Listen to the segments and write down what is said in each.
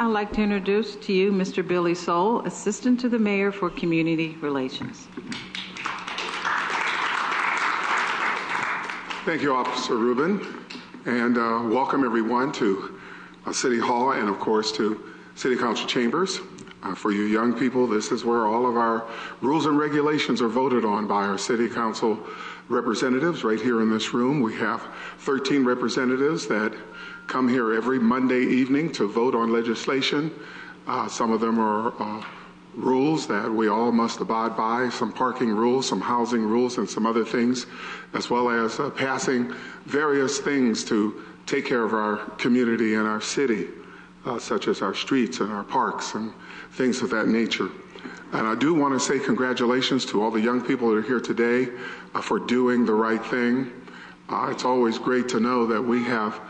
I'd like to introduce to you Mr. Billy Soul, Assistant to the Mayor for Community Relations. Thank you, Officer Rubin, and welcome everyone to City Hall and, of course, to City Council chambers. For you young people, this is where all of our rules and regulations are voted on by our City Council representatives right here in this room. We have 13 representatives that come here every Monday evening to vote on legislation. Some of them are rules that we all must abide by, some parking rules, some housing rules, and some other things, as well as passing various things to take care of our community and our city, such as our streets and our parks and things of that nature. And I do want to say congratulations to all the young people that are here today for doing the right thing. It's always great to know that we have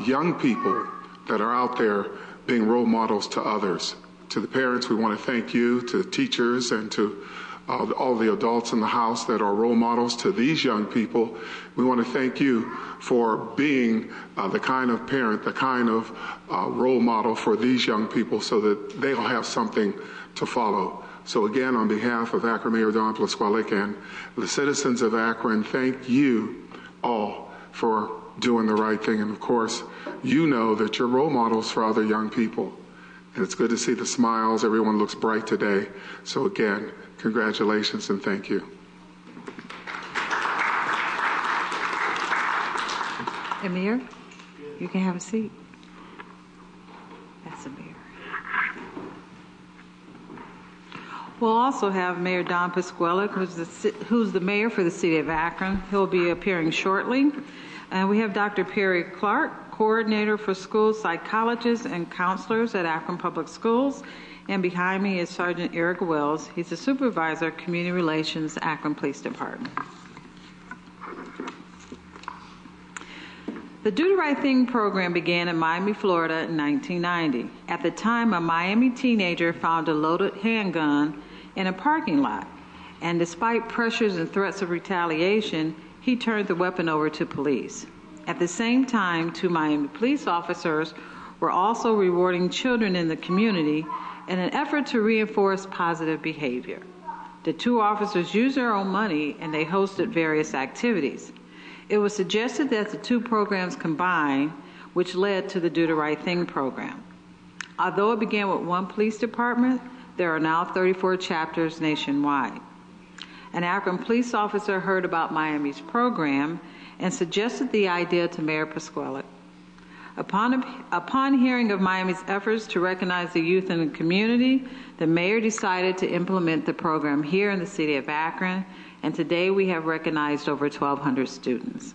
young people that are out there being role models to others. To the parents, we want to thank you, to teachers, and to all the adults in the house that are role models to these young people. We want to thank you for being the kind of parent, the kind of role model for these young people so that they'll have something to follow. So again, on behalf of Akron Mayor Don Plasqualic and the citizens of Akron, thank you all for doing the right thing. And of course, you know that you're role models for other young people. And it's good to see the smiles. Everyone looks bright today. So again, congratulations and thank you. Amir, you can have a seat. That's Amir. We'll also have Mayor Don Plasqualic, who's the mayor for the city of Akron. He'll be appearing shortly. And we have Dr. Perry Clark, coordinator for school psychologists and counselors at Akron Public Schools. And behind me is Sergeant Eric Wells. He's the supervisor of community relations, Akron Police Department. The Do the Right Thing program began in Miami, Florida in 1990. At the time, a Miami teenager found a loaded handgun in a parking lot. And despite pressures and threats of retaliation, he turned the weapon over to police. At the same time, 2 Miami police officers were also rewarding children in the community in an effort to reinforce positive behavior. The 2 officers used their own money and they hosted various activities. It was suggested that the 2 programs combine, which led to the Do the Right Thing program. Although it began with 1 police department, there are now 34 chapters nationwide. An Akron police officer heard about Miami's program and suggested the idea to Mayor Plasqualic. Upon hearing of Miami's efforts to recognize the youth in the community, the mayor decided to implement the program here in the city of Akron, and today we have recognized over 1,200 students.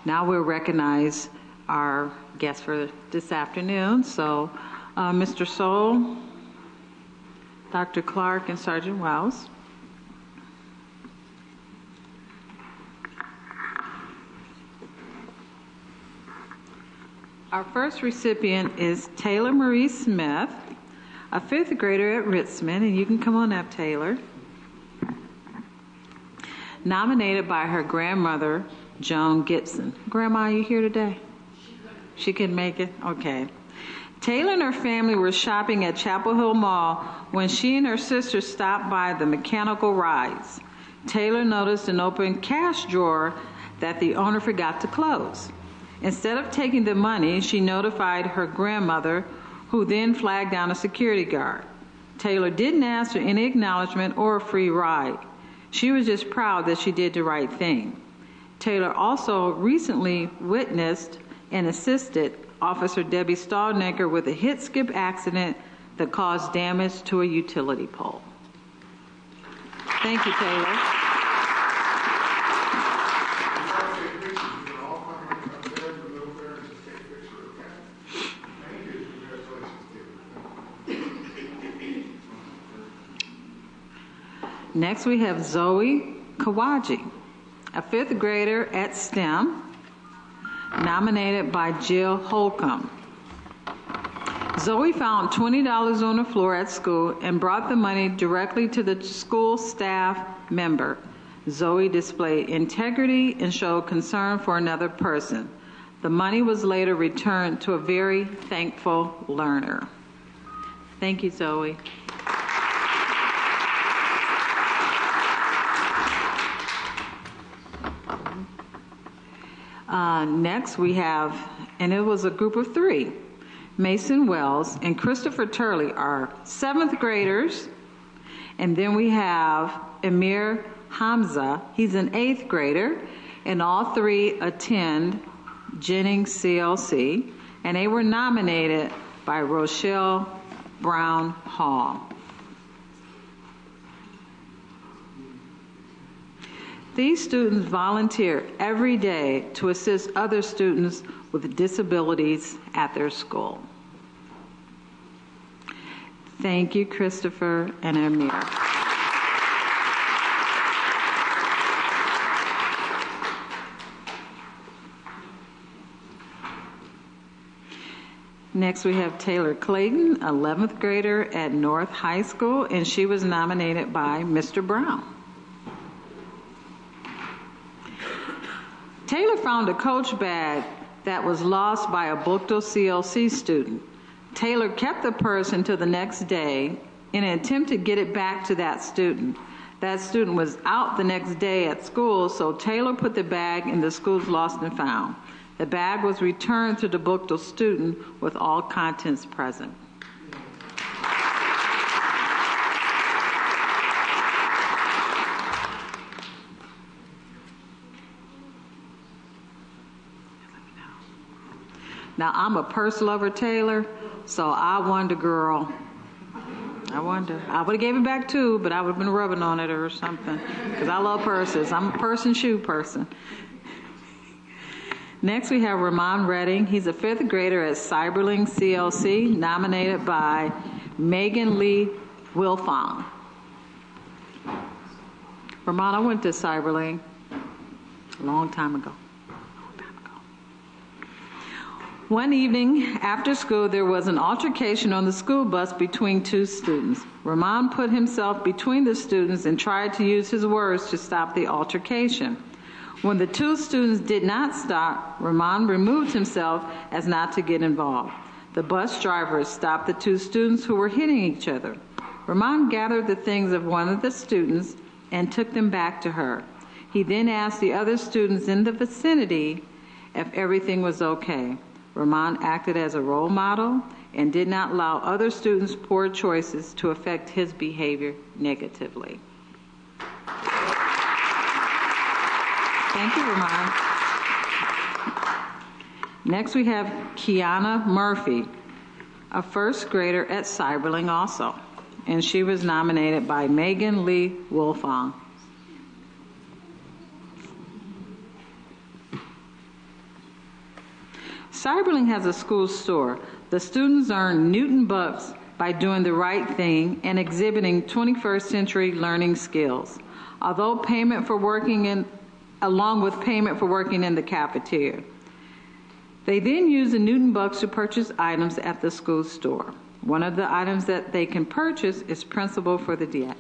Now we'll recognize our guests for this afternoon. So Mr. Soul, Dr. Clark, and Sergeant Wells. Our first recipient is Taylor Marie Smith, a 5th grader at Ritzman, and you can come on up, Taylor. Nominated by her grandmother, Joan Gibson. Grandma, are you here today? She couldn't make it? Okay. Taylor and her family were shopping at Chapel Hill Mall when she and her sister stopped by the mechanical rides. Taylor noticed an open cash drawer that the owner forgot to close. Instead of taking the money, she notified her grandmother, who then flagged down a security guard. Taylor didn't ask for any acknowledgement or a free ride. She was just proud that she did the right thing. Taylor also recently witnessed and assisted Officer Debbie Stallnecker with a hit-skip accident that caused damage to a utility pole. Thank you, Taylor. Next, we have Zoe Kawaji, a 5th grader at STEM, nominated by Jill Holcomb. Zoe found $20 on the floor at school and brought the money directly to the school staff member. Zoe displayed integrity and showed concern for another person. The money was later returned to a very thankful learner. Thank you, Zoe. Next we have, and it was a group of 3, Mason Wells and Christopher Turley are 7th graders. And then we have Amir Hamza, he's an 8th grader, and all 3 attend Jennings CLC, and they were nominated by Rochelle Brown Hall. These students volunteer every day to assist other students with disabilities at their school. Thank you, Christopher and Amir. Next, we have Taylor Clayton, 11th grader at North High School, and she was nominated by Mr. Brown. Taylor found a Coach bag that was lost by a Bookto CLC student. Taylor kept the purse until the next day in an attempt to get it back to that student. That student was out the next day at school, so Taylor put the bag in the school's lost and found. The bag was returned to the Bookto student with all contents present. Now, I'm a purse lover, Taylor, so I wonder, girl, I would have gave it back too, but I would have been rubbing on it or something, because I love purses. I'm a purse and shoe person. Next, we have Ramon Redding. He's a 5th grader at Cyberling CLC, nominated by Megan Lee Wilfong. Ramon, I went to Cyberling a long time ago. One evening after school, there was an altercation on the school bus between 2 students. Ramon put himself between the students and tried to use his words to stop the altercation. When the 2 students did not stop, Ramon removed himself as not to get involved. The bus driver stopped the 2 students who were hitting each other. Ramon gathered the things of one of the students and took them back to her. He then asked the other students in the vicinity if everything was okay. Ramon acted as a role model and did not allow other students' poor choices to affect his behavior negatively. Thank you, Ramon. Next, we have Kiana Murphy, a 1st grader at Cyberling also, and she was nominated by Megan Lee Wolfong. Cyberling has a school store. The students earn Newton bucks by doing the right thing and exhibiting 21st century learning skills, along with payment for working in the cafeteria. They then use the Newton bucks to purchase items at the school store. One of the items that they can purchase is Principal for the Day.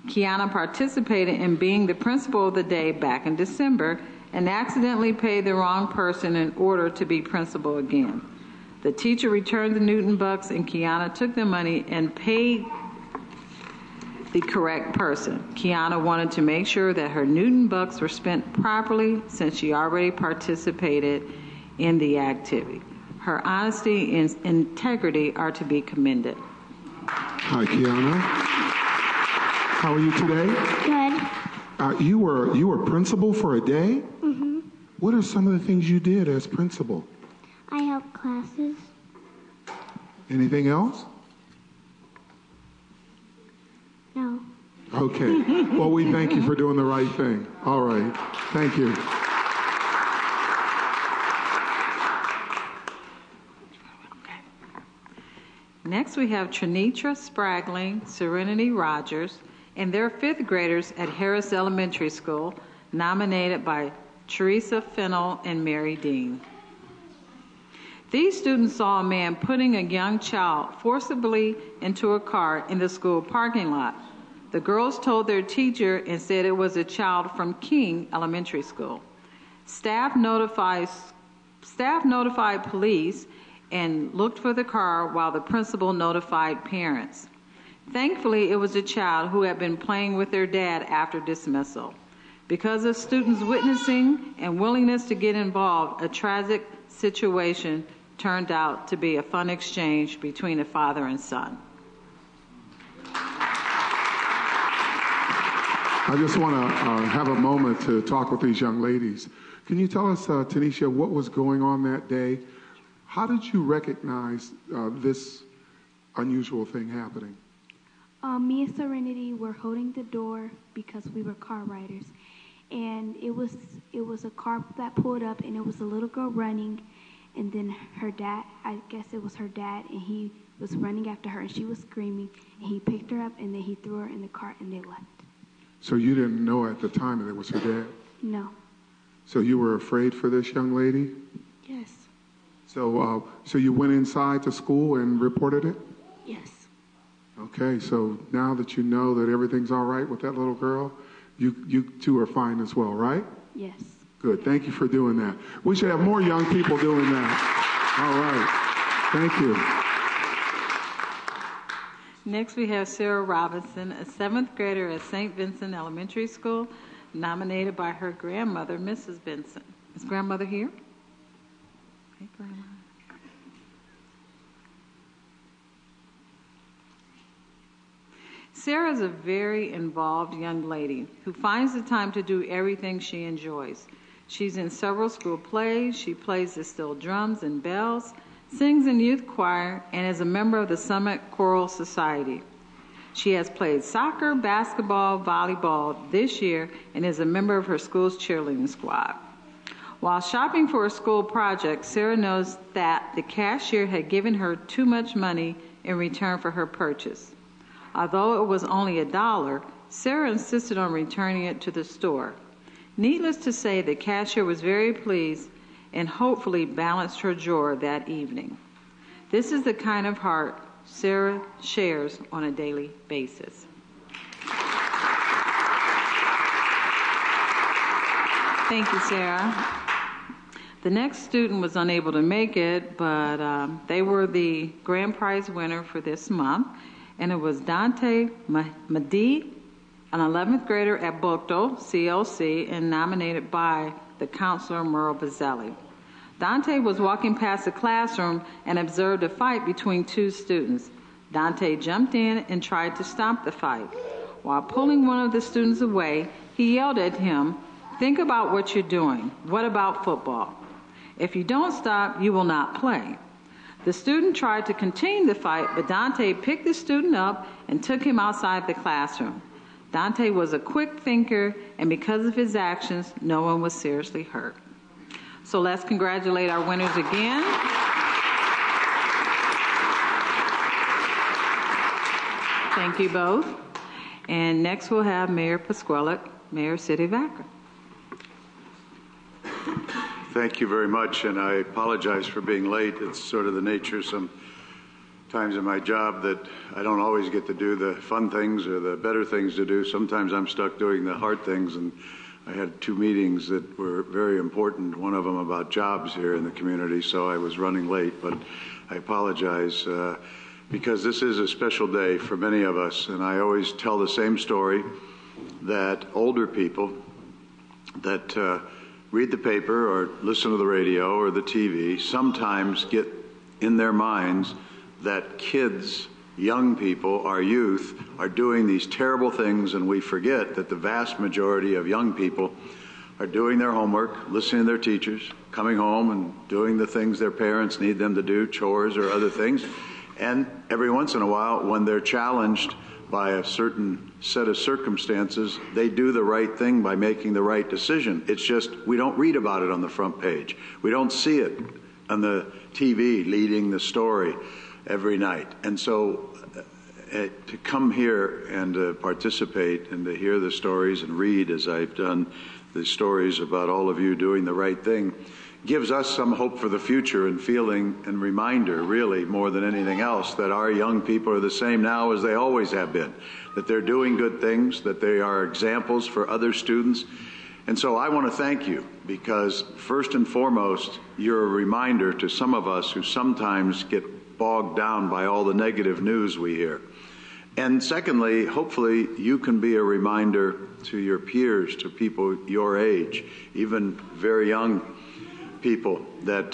Kiana participated in being the Principal of the Day back in December and accidentally paid the wrong person in order to be principal again. The teacher returned the Newton bucks and Kiana took the money and paid the correct person. Kiana wanted to make sure that her Newton bucks were spent properly since she already participated in the activity. Her honesty and integrity are to be commended. Hi, Kiana. How are you today? Good. You were principal for a day? Mm-hmm. What are some of the things you did as principal? I help classes. Anything else? No. Okay. Well, we thank you for doing the right thing. All right. Thank you. Next, we have Trinitra Spragling, Serenity Rogers, and they're 5th graders at Harris Elementary School, nominated by Teresa Fennell and Mary Dean. These students saw a man putting a young child forcibly into a car in the school parking lot. The girls told their teacher and said it was a child from King Elementary School. Staff notified police and looked for the car while the principal notified parents. Thankfully, it was a child who had been playing with their dad after dismissal. Because of students witnessing and willingness to get involved, a tragic situation turned out to be a fun exchange between a father and son. I just want to have a moment to talk with these young ladies. Can you tell us, Tanisha, what was going on that day? How did you recognize this unusual thing happening? Me and Serenity were holding the door because we were car riders, and it was a car that pulled up, and it was a little girl running, and then her dad, I guess it was her dad, and he was running after her, and she was screaming, and he picked her up, and then he threw her in the car, and they left. So you didn't know at the time that it was her dad? No. So you were afraid for this young lady? Yes. So you went inside to school and reported it? Yes. Okay, so now that you know that everything's all right with that little girl, you two are fine as well, right? Yes. Good. Thank you for doing that. We should have more young people doing that. All right. Thank you. Next, we have Sarah Robinson, a 7th grader at St. Vincent Elementary School, nominated by her grandmother, Mrs. Vincent. Is grandmother here? Hey, Grandma. Sarah is a very involved young lady who finds the time to do everything she enjoys. She's in several school plays, she plays the steel drums and bells, sings in youth choir, and is a member of the Summit Choral Society. She has played soccer, basketball, volleyball this year, and is a member of her school's cheerleading squad. While shopping for a school project, Sarah knows that the cashier had given her too much money in return for her purchase. Although it was only $1, Sarah insisted on returning it to the store. Needless to say, the cashier was very pleased and hopefully balanced her drawer that evening. This is the kind of heart Sarah shares on a daily basis. Thank you, Sarah. The next student was unable to make it, but they were the grand prize winner for this month, and it was Dante Madi, an 11th grader at Bocto, CLC, and nominated by the counselor Merle Bazzelli. Dante was walking past the classroom and observed a fight between two students. Dante jumped in and tried to stop the fight. While pulling one of the students away, he yelled at him, "Think about what you're doing. What about football? If you don't stop, you will not play." The student tried to continue the fight, but Dante picked the student up and took him outside the classroom. Dante was a quick thinker, and because of his actions, no one was seriously hurt. So let's congratulate our winners again. Thank you both. And next we'll have Mayor Pasquale, Mayor City of Akron. Thank you very much, and I apologize for being late. It's sort of the nature sometimes in my job that I don't always get to do the fun things or the better things to do. Sometimes I'm stuck doing the hard things, and I had two meetings that were very important, one of them about jobs here in the community, so I was running late, but I apologize because this is a special day for many of us, and I always tell the same story that older people that read the paper or listen to the radio or the TV sometimes get in their minds that kids, young people, our youth, are doing these terrible things, and we forget that the vast majority of young people are doing their homework, listening to their teachers, coming home and doing the things their parents need them to do, chores or other things. And every once in a while, when they're challenged by a certain set of circumstances, they do the right thing by making the right decision. It's just we don't read about it on the front page. We don't see it on the TV leading the story every night. And so to come here and to participate and to hear the stories and read, as I've done, the stories about all of you doing the right thing, gives us some hope for the future and feeling and reminder, really, more than anything else, that our young people are the same now as they always have been, that they're doing good things, that they are examples for other students, And so I want to thank you because, first and foremost, you're a reminder to some of us who sometimes get bogged down by all the negative news we hear. And secondly, hopefully you can be a reminder to your peers, to people your age, even very young people, that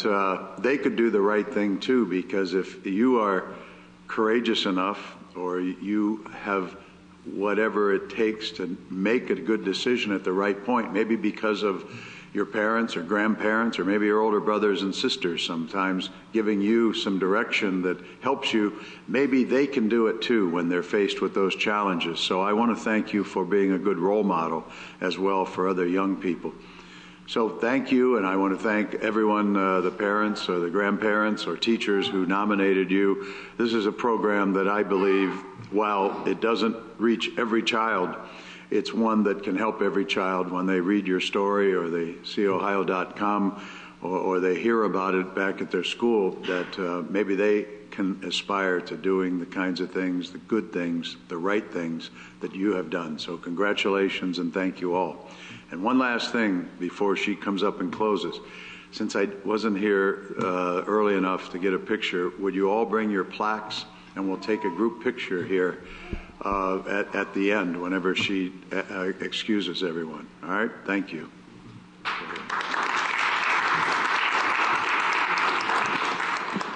they could do the right thing too, because if you are courageous enough or you have whatever it takes to make a good decision at the right point, maybe because of your parents or grandparents or maybe your older brothers and sisters sometimes giving you some direction that helps you, maybe they can do it too when they're faced with those challenges. So I want to thank you for being a good role model as well for other young people. So thank you, and I want to thank everyone, the parents or the grandparents or teachers who nominated you. This is a program that I believe, while it doesn't reach every child, it's one that can help every child when they read your story or they see Ohio.com or they hear about it back at their school, that maybe they can aspire to doing the kinds of things, the good things, the right things that you have done. So congratulations and thank you all. And one last thing before she comes up and closes. Since I wasn't here early enough to get a picture, would you all bring your plaques and we'll take a group picture here at the end whenever she excuses everyone. All right? Thank you.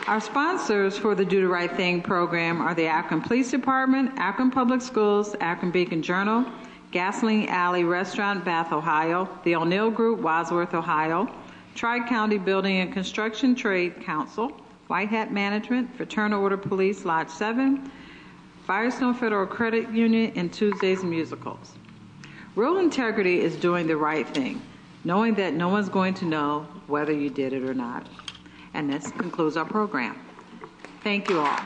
Our sponsors for the Do the Right Thing program are the Akron Police Department, Akron Public Schools, Akron Beacon Journal, Gasoline Alley Restaurant, Bath, Ohio, the O'Neill Group, Wadsworth, Ohio, Tri-County Building and Construction Trade Council, White Hat Management, Fraternal Order Police, Lodge 7, Firestone Federal Credit Union, and Tuesdays Musicals. Real integrity is doing the right thing, knowing that no one's going to know whether you did it or not. And this concludes our program. Thank you all.